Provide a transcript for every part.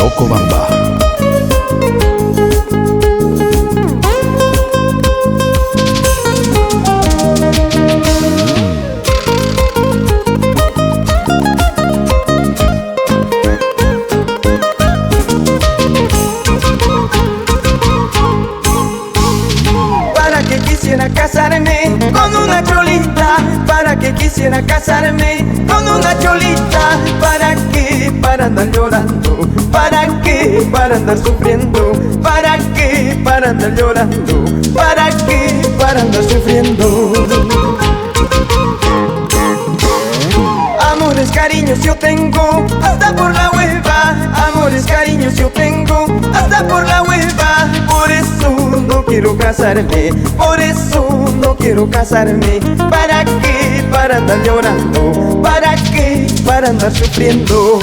Okobamba. Para que quisiera casarme con una cholita, para que quisiera casarme con una cholita, ¿para qué? Para andar llorando, ¿para qué? Para andar sufriendo, ¿para qué? Para andar llorando, ¿para qué? Para andar sufriendo. Amores, cariños yo tengo hasta por la hueva, amores, cariños yo tengo hasta por la hueva. Por eso no quiero casarme, por eso no quiero casarme. ¿Para qué? Para andar llorando, ¿para qué? Para andar sufriendo.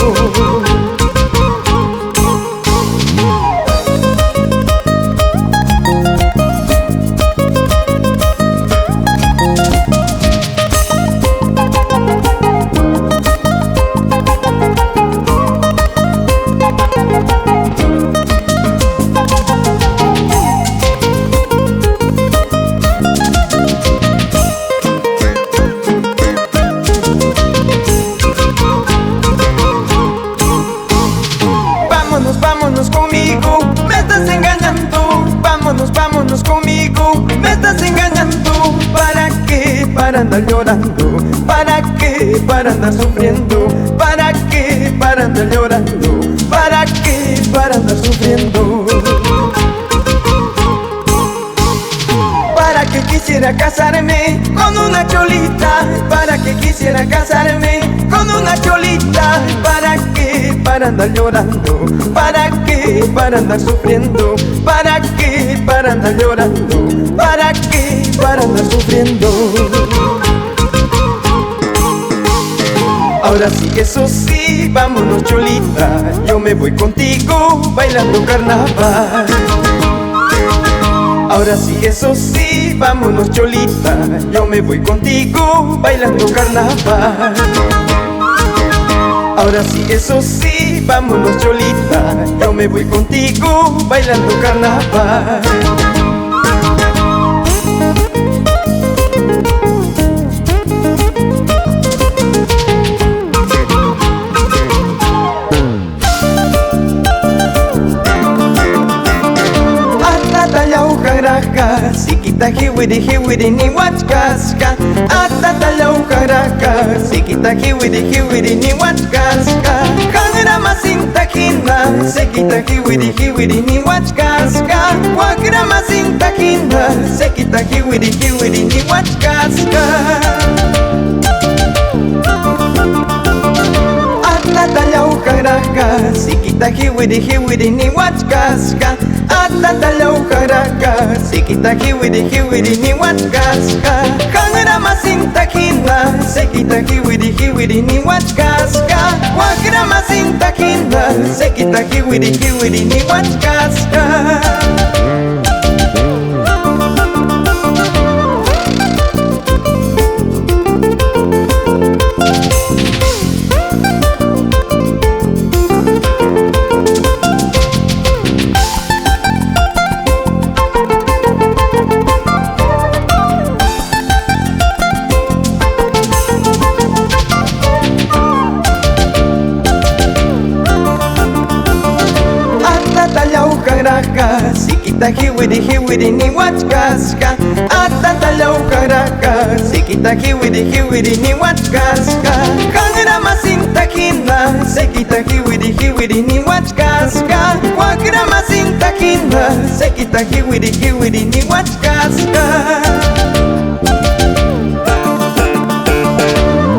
Vámonos conmigo, me estás engañando. Vámonos conmigo, me estás engañando. ¿Para qué? Para andar llorando, ¿para qué? Para andar sufriendo, ¿para qué? Para andar llorando, ¿para qué? Para andar sufriendo. Para que quisiera casarme con una cholita, para que quisiera casarme con una cholita. ¿Para qué? Para andar llorando, ¿para qué? Para andar sufriendo, ¿para qué? Para andar llorando, ¿para qué? Para andar sufriendo. Ahora sí, eso sí, vámonos cholita, yo me voy contigo bailando carnaval. Ahora sí, eso sí, vámonos cholita, yo me voy contigo bailando carnaval. Ahora sí, eso sí, vámonos cholita, yo me voy contigo bailando carnaval. Sikita hiwiri hiwiri ni wachkaska, atatala ukaraka. Sikita hiwiri ni wachkaska, kangra masinta hina. Sikita hiwiri ni wachkaska, wakra masinta hina. Sikita hiwiri ni wachkaska. Atatala ukaraka, sikita hiwiri ni wachkaska. Atatala ukaraka, sikita hiwiri ni wachkaska. Kangra masinta hina, sikita hiwiri ni wachkaska. Wakra masinta hina, sikita hiwiri ni wachkaska. Sikita hiwiri ni wachkaska, atatala ukaraka. Sikita hiwiri ni wachkaska, kangra masinta hina. Sikita hiwiri ni wachkaska, wakra masinta hina. Sikita hiwiri ni wachkaska.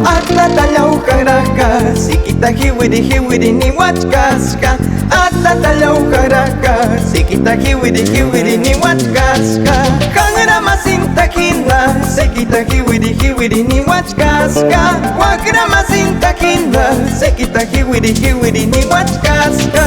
Atatala ukaraka, sikita hiwiri ni wachkaska. Atatala ukaraka, sikita hiwiri ni wachkaska. Kangra masinta hina, sikita hiwiri ni wachkaska. Wakra masinta hina, sikita hiwiri ni wachkaska.